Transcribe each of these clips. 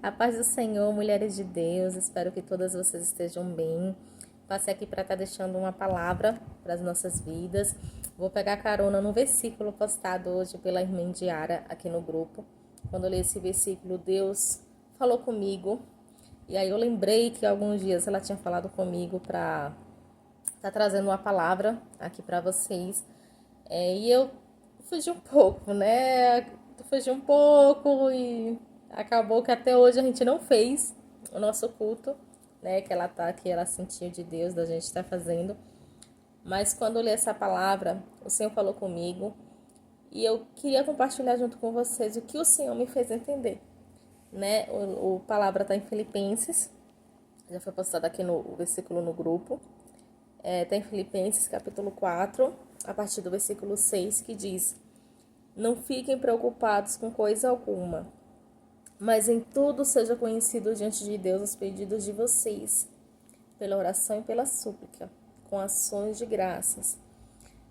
A paz do Senhor, mulheres de Deus, espero que todas vocês estejam bem. Passei aqui para estar deixando uma palavra para as nossas vidas. Vou pegar carona no versículo postado hoje pela irmã Diara aqui no grupo. Quando eu li esse versículo, Deus falou comigo. E aí eu lembrei que alguns dias ela tinha falado comigo para estar trazendo uma palavra aqui para vocês. E eu fugi um pouco, né? Fugi um pouco e acabou que até hoje a gente não fez o nosso culto, né? Que ela sentiu de Deus da gente estar fazendo. Mas quando eu li essa palavra, o Senhor falou comigo e eu queria compartilhar junto com vocês o que o Senhor me fez entender, né? A palavra está em Filipenses, já foi postado aqui no versículo no grupo. Está em Filipenses capítulo 4, a partir do versículo 6, que diz: não fiquem preocupados com coisa alguma, mas em tudo seja conhecido diante de Deus os pedidos de vocês, pela oração e pela súplica, com ações de graças.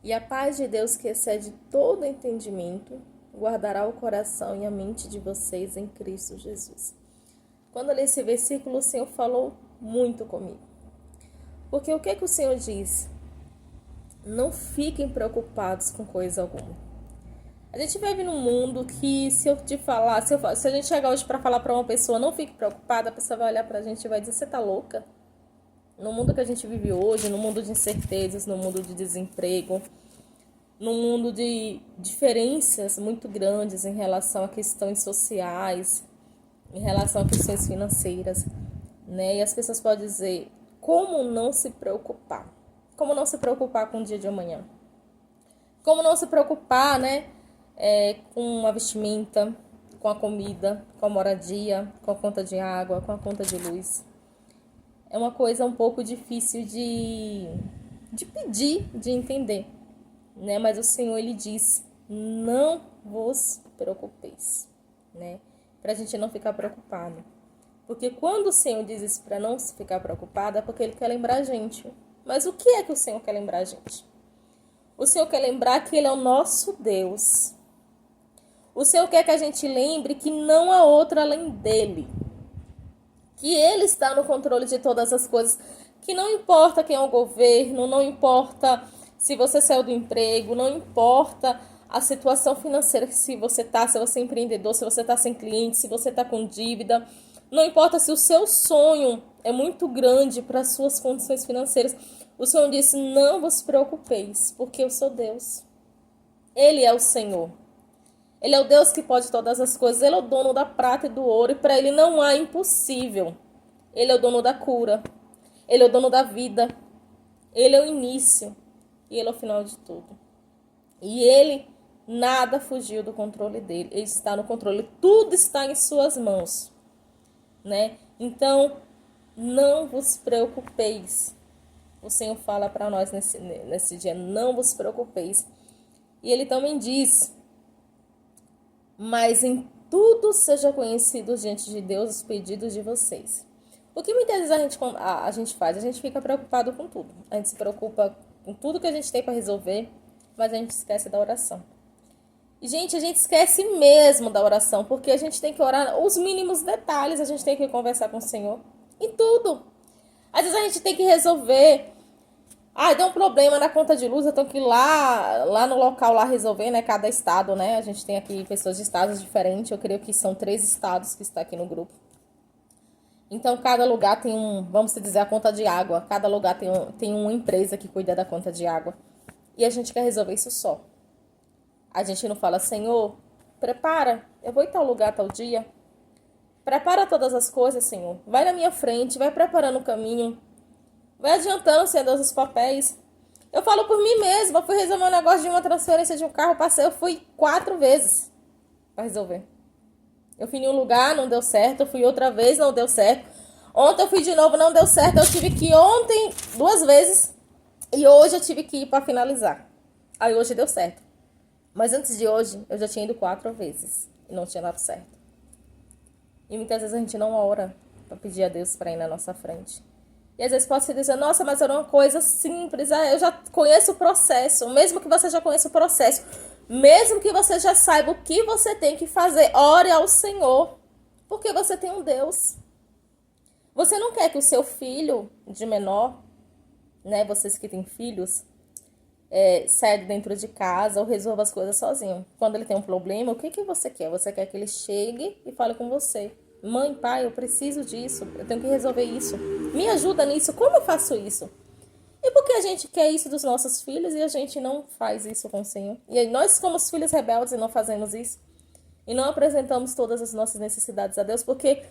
E a paz de Deus, que excede todo entendimento, guardará o coração e a mente de vocês em Cristo Jesus. Quando eu li esse versículo, o Senhor falou muito comigo. Porque o que o Senhor diz? Não fiquem preocupados com coisa alguma. A gente vive num mundo que, se eu te falar, se a gente chegar hoje para falar para uma pessoa, não fique preocupada, a pessoa vai olhar pra gente e vai dizer: você tá louca? No mundo que a gente vive hoje, no mundo de incertezas, no mundo de desemprego, no mundo de diferenças muito grandes em relação a questões sociais, em relação a questões financeiras, né? E as pessoas podem dizer: como não se preocupar? Como não se preocupar com o dia de amanhã? Como não se preocupar, né? Com a vestimenta, com a comida, com a moradia, com a conta de água, com a conta de luz. É uma coisa um pouco difícil de pedir, de entender, né? Mas o Senhor, Ele diz: não vos preocupeis, né? Pra gente não ficar preocupado. Porque quando o Senhor diz isso para não se ficar preocupado, é porque Ele quer lembrar a gente. Mas o que é que o Senhor quer lembrar a gente? O Senhor quer lembrar que Ele é o nosso Deus. O Senhor quer que a gente lembre que não há outro além dEle. Que Ele está no controle de todas as coisas. Que não importa quem é o governo, não importa se você saiu do emprego, não importa a situação financeira, se você é empreendedor, se você está sem cliente, se você está com dívida. Não importa se o seu sonho é muito grande para as suas condições financeiras. O Senhor disse: não vos preocupeis, porque eu sou Deus. Ele é o Senhor. Ele é o Deus que pode todas as coisas. Ele é o dono da prata e do ouro. E para Ele não há impossível. Ele é o dono da cura. Ele é o dono da vida. Ele é o início. E Ele é o final de tudo. E Ele, nada fugiu do controle dEle. Ele está no controle. Tudo está em suas mãos, né? Então, não vos preocupeis. O Senhor fala para nós nesse dia: não vos preocupeis. E Ele também diz: mas em tudo seja conhecido diante de Deus os pedidos de vocês. O que muitas vezes a gente faz? A gente fica preocupado com tudo. A gente se preocupa com tudo que a gente tem para resolver, mas a gente esquece da oração. E, gente, a gente esquece mesmo da oração, porque a gente tem que orar os mínimos detalhes, a gente tem que conversar com o Senhor em tudo. Às vezes a gente tem que resolver: deu um problema na conta de luz, eu tenho que ir lá no local lá resolver, né? Cada estado, né? A gente tem aqui pessoas de estados diferentes. Eu creio que são 3 estados que está aqui no grupo. Então, cada lugar tem vamos dizer, a conta de água. Cada lugar tem uma empresa que cuida da conta de água. E a gente quer resolver isso só. A gente não fala: Senhor, prepara, eu vou em tal lugar, tal dia. Prepara todas as coisas, Senhor. Vai na minha frente, vai preparando o caminho. Vai adiantando, Senhor Deus, os papéis. Eu falo por mim mesma. Eu fui resolver um negócio de uma transferência de um carro. Eu fui 4 vezes para resolver. Eu fui em um lugar, não deu certo. Eu fui outra vez, não deu certo. Ontem eu fui de novo, não deu certo. Eu tive que ir ontem 2 vezes. E hoje eu tive que ir para finalizar. Aí hoje deu certo. Mas antes de hoje, eu já tinha ido 4 vezes. E não tinha dado certo. E muitas vezes a gente não ora para pedir a Deus para ir na nossa frente. E às vezes pode se dizer: nossa, mas era uma coisa simples, eu já conheço o processo. Mesmo que você já conheça o processo, mesmo que você já saiba o que você tem que fazer, ore ao Senhor. Porque você tem um Deus. Você não quer que o seu filho de menor, né, vocês que têm filhos, saia de dentro de casa ou resolva as coisas sozinho. Quando ele tem um problema, o que você quer? Você quer que ele chegue e fale com você. Mãe, pai, eu preciso disso, eu tenho que resolver isso. Me ajuda nisso, como eu faço isso? E por que a gente quer isso dos nossos filhos e a gente não faz isso com o Senhor? E aí nós somos filhos rebeldes e não fazemos isso. E não apresentamos todas as nossas necessidades a Deus, porque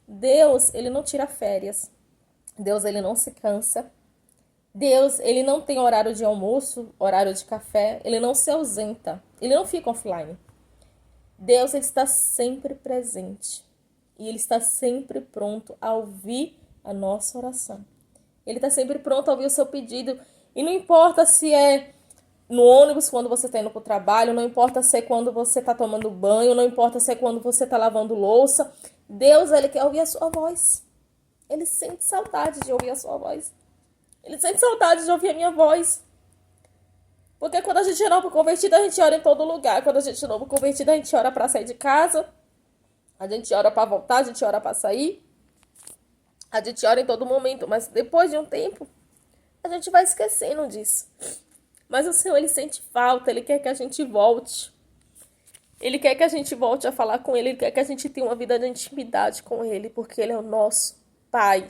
Deus, ele não tira férias. Deus, ele não se cansa. Deus, ele não tem horário de almoço, horário de café. Ele não se ausenta. Ele não fica offline. Deus, ele está sempre presente. E ele está sempre pronto a ouvir a nossa oração. Ele está sempre pronto a ouvir o seu pedido. E não importa se é no ônibus quando você está indo para o trabalho, não importa se é quando você está tomando banho, não importa se é quando você está lavando louça. Deus, ele quer ouvir a sua voz. Ele sente saudade de ouvir a sua voz. Ele sente saudade de ouvir a minha voz. Porque quando a gente é novo convertido, a gente ora em todo lugar. Quando a gente é novo convertido, a gente ora para sair de casa. A gente ora para voltar, a gente ora para sair. A gente ora em todo momento. Mas depois de um tempo, a gente vai esquecendo disso. Mas o Senhor, ele sente falta. Ele quer que a gente volte. Ele quer que a gente volte a falar com ele. Ele quer que a gente tenha uma vida de intimidade com ele. Porque ele é o nosso Pai.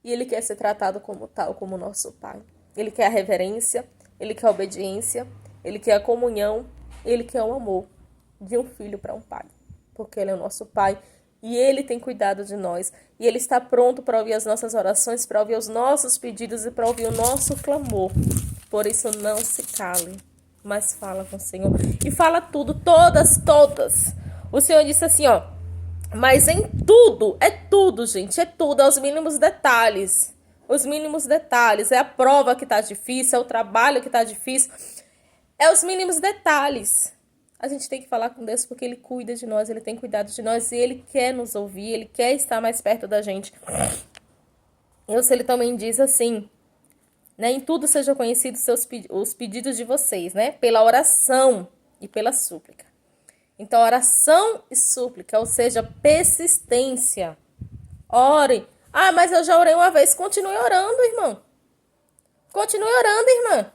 E ele quer ser tratado como tal, como nosso Pai. Ele quer a reverência. Ele quer a obediência. Ele quer a comunhão. Ele quer o amor de um filho para um pai. Porque ele é o nosso Pai. E ele tem cuidado de nós. E ele está pronto para ouvir as nossas orações, para ouvir os nossos pedidos e para ouvir o nosso clamor. Por isso, não se cale, mas fala com o Senhor. E fala tudo, todas. O Senhor disse assim, ó. Mas em tudo, é tudo, gente. É tudo, aos mínimos detalhes. Os mínimos detalhes. É a prova que tá difícil, é o trabalho que tá difícil. É os mínimos detalhes. A gente tem que falar com Deus porque ele cuida de nós, ele tem cuidado de nós e ele quer nos ouvir, ele quer estar mais perto da gente. Ele também diz assim, né? Em tudo sejam conhecidos os pedidos de vocês, né? Pela oração e pela súplica. Então, oração e súplica, ou seja, persistência. Ore. Ah, mas eu já orei uma vez. Continue orando, irmão. Continue orando, irmã.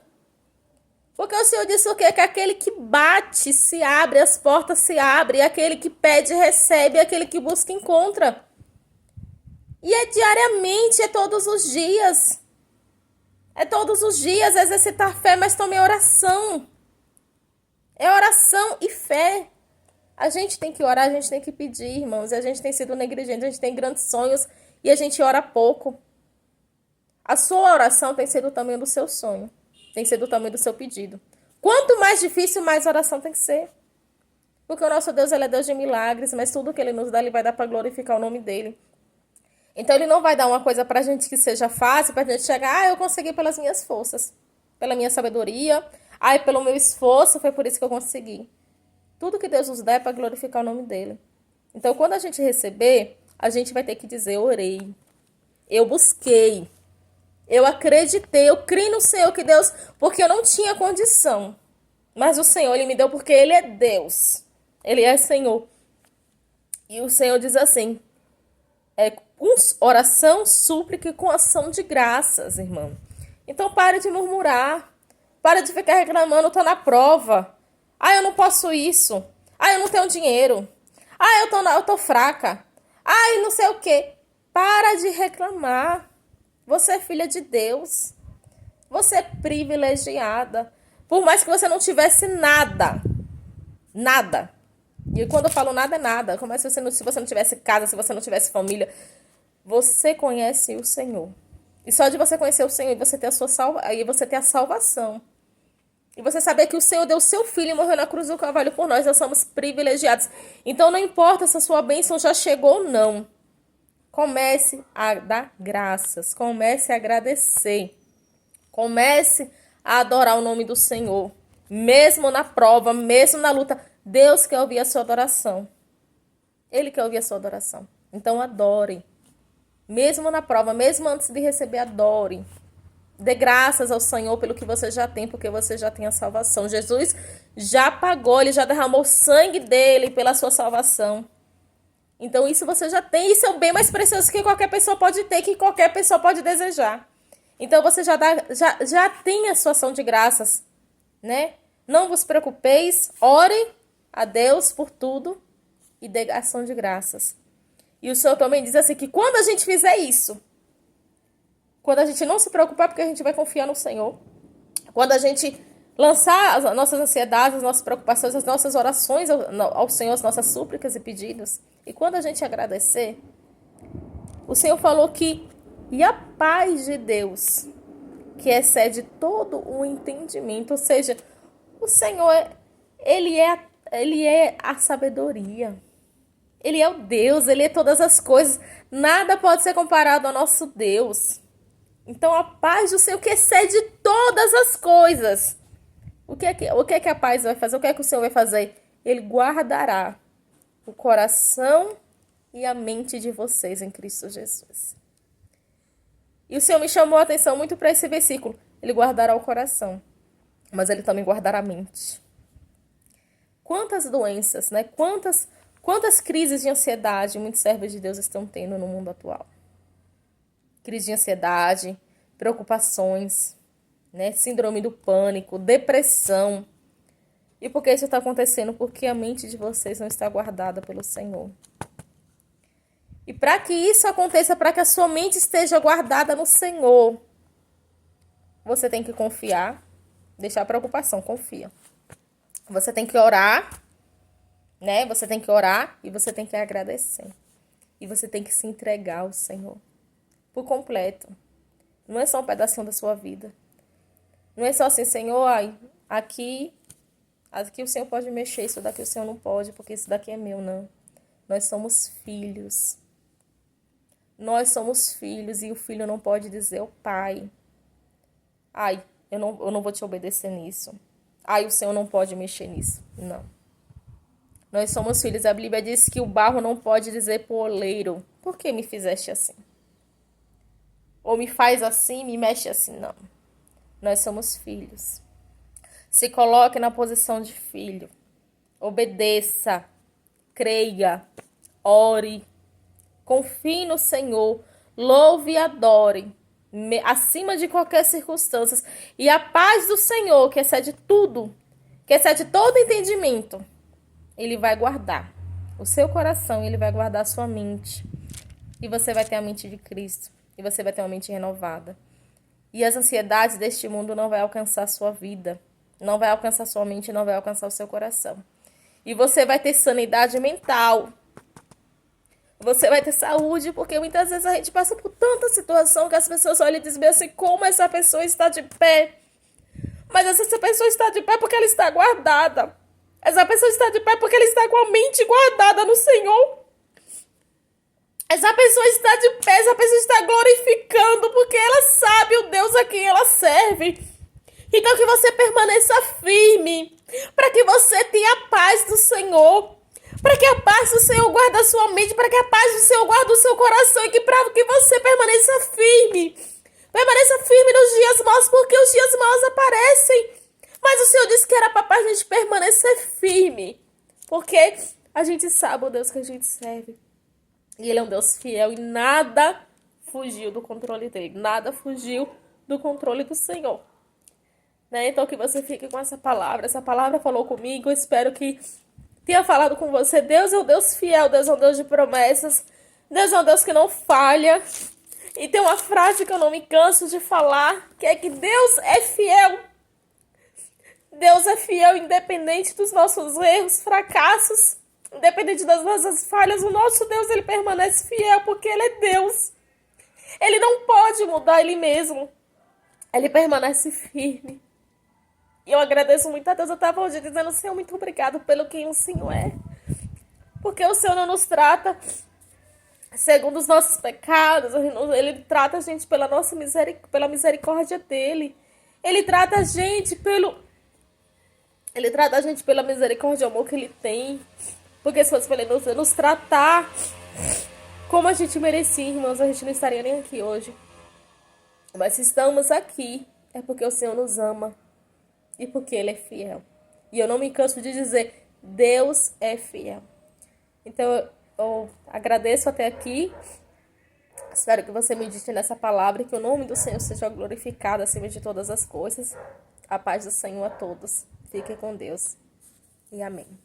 Porque o Senhor disse o quê? Que aquele que bate se abre, as portas se abrem, aquele que pede recebe, aquele que busca encontra. E é diariamente, é todos os dias. É todos os dias exercitar fé, mas também oração. É oração e fé. A gente tem que orar, a gente tem que pedir, irmãos. E a gente tem sido negligente, a gente tem grandes sonhos e a gente ora pouco. A sua oração tem sido o tamanho do seu sonho. Tem sido o tamanho do seu pedido. Quanto mais difícil, mais oração tem que ser. Porque o nosso Deus, ele é Deus de milagres, mas tudo que ele nos dá, ele vai dar para glorificar o nome dele. Então, ele não vai dar uma coisa pra gente que seja fácil, pra gente chegar, eu consegui pelas minhas forças, pela minha sabedoria, pelo meu esforço, foi por isso que eu consegui. Tudo que Deus nos dá é para glorificar o nome dele. Então, quando a gente receber, a gente vai ter que dizer, eu orei, eu busquei, eu acreditei, eu criei no Senhor que Deus, porque eu não tinha condição. Mas o Senhor, ele me deu porque ele é Deus. Ele é Senhor. E o Senhor diz assim, oração, súplica e com ação de graças, irmão. Então pare de murmurar. Pare de ficar reclamando, tô na prova. Eu não posso isso. Eu não tenho dinheiro. Eu tô fraca. Não sei o quê. Para de reclamar. Você é filha de Deus. Você é privilegiada. Por mais que você não tivesse nada. Nada. E quando eu falo nada, é nada. Como se você não tivesse casa, se você não tivesse família. Você conhece o Senhor. E só de você conhecer o Senhor e você ter aí você ter a salvação. E você saber que o Senhor deu o seu filho e morreu na cruz do Calvário por nós. Nós somos privilegiados. Então não importa se a sua bênção já chegou ou não. Comece a dar graças. Comece a agradecer. Comece a adorar o nome do Senhor. Mesmo na prova, mesmo na luta. Deus quer ouvir a sua adoração. Ele quer ouvir a sua adoração. Então adore. Mesmo na prova, mesmo antes de receber, adore. Dê graças ao Senhor pelo que você já tem, porque você já tem a salvação. Jesus já pagou, ele já derramou o sangue dele pela sua salvação. Então isso você já tem, isso é o bem mais precioso que qualquer pessoa pode ter, que qualquer pessoa pode desejar. Então você já tem a sua ação de graças, né? Não vos preocupeis, ore a Deus por tudo e dê ação de graças. E o Senhor também diz assim que quando a gente fizer isso, quando a gente não se preocupar, porque a gente vai confiar no Senhor, quando a gente lançar as nossas ansiedades, as nossas preocupações, as nossas orações ao Senhor, as nossas súplicas e pedidos, e quando a gente agradecer, o Senhor falou que e a paz de Deus, que excede todo o entendimento, ou seja, o Senhor, ele é a sabedoria. Ele é o Deus, ele é todas as coisas. Nada pode ser comparado ao nosso Deus. Então a paz do Senhor que excede todas as coisas. O que é que a paz vai fazer? O que é que o Senhor vai fazer? Ele guardará o coração e a mente de vocês em Cristo Jesus. E o Senhor me chamou a atenção muito para esse versículo. Ele guardará o coração, mas ele também guardará a mente. Quantas doenças, né? Quantas crises de ansiedade muitos servos de Deus estão tendo no mundo atual? Crise de ansiedade, preocupações, né? Síndrome do pânico, depressão. E por que isso está acontecendo? Porque a mente de vocês não está guardada pelo Senhor. E para que isso aconteça, para que a sua mente esteja guardada no Senhor, você tem que confiar, deixar a preocupação, confia. Você tem que orar, né? Você tem que orar e você tem que agradecer. E você tem que se entregar ao Senhor por completo. Não é só um pedacinho da sua vida. Não é só assim, Senhor, aqui o Senhor pode mexer, isso daqui o Senhor não pode, porque isso daqui é meu, não. Nós somos filhos. Nós somos filhos e o filho não pode dizer ao pai: eu não vou te obedecer nisso. O Senhor não pode mexer nisso. Não. Nós somos filhos. A Bíblia diz que o barro não pode dizer pro oleiro: por que me fizeste assim? Ou me faz assim, me mexe assim. Não. Nós somos filhos. Se coloque na posição de filho. Obedeça. Creia. Ore. Confie no Senhor. Louve e adore. Acima de qualquer circunstância. E a paz do Senhor, que excede tudo, que excede todo entendimento, Ele vai guardar o seu coração, Ele vai guardar a sua mente. E você vai ter a mente de Cristo. E você vai ter uma mente renovada. E as ansiedades deste mundo não vai alcançar a sua vida. Não vai alcançar a sua mente, não vai alcançar o seu coração. E você vai ter sanidade mental. Você vai ter saúde, porque muitas vezes a gente passa por tanta situação que as pessoas olham e dizem assim, como essa pessoa está de pé. Mas essa pessoa está de pé porque ela está guardada. Essa pessoa está de pé porque ela está com a mente guardada no Senhor. Essa pessoa está de pé, essa pessoa está glorificando porque ela sabe o Deus a quem ela serve. Então que você permaneça firme, para que você tenha a paz do Senhor. Para que a paz do Senhor guarde a sua mente, para que a paz do Senhor guarde o seu coração e para que você permaneça firme. Permaneça firme nos dias maus, porque os dias maus aparecem. Mas o Senhor disse que era para a gente permanecer firme, porque a gente sabe o Deus que a gente serve. E Ele é um Deus fiel e nada fugiu do controle dele. Nada fugiu do controle do Senhor. Né? Então que você fique com essa palavra. Essa palavra falou comigo, eu espero que tenha falado com você. Deus é um Deus fiel, Deus é um Deus de promessas. Deus é um Deus que não falha. E tem uma frase que eu não me canso de falar, que é que Deus é fiel. Deus é fiel independente dos nossos erros, fracassos, independente das nossas falhas. O nosso Deus, Ele permanece fiel porque Ele é Deus. Ele não pode mudar Ele mesmo. Ele permanece firme. E eu agradeço muito a Deus. Eu estava hoje dizendo, Senhor, muito obrigado pelo quem o Senhor é. Porque o Senhor não nos trata segundo os nossos pecados. Ele trata a gente pela misericórdia dEle. Ele trata a gente pela misericórdia e amor que Ele tem. Porque se fosse para Ele nos tratar como a gente merecia, irmãos, a gente não estaria nem aqui hoje. Mas se estamos aqui, é porque o Senhor nos ama. E porque Ele é fiel. E eu não me canso de dizer, Deus é fiel. Então, Eu agradeço até aqui. Espero que você medite nessa palavra e que o nome do Senhor seja glorificado acima de todas as coisas. A paz do Senhor a todos. Fiquem com Deus. E amém.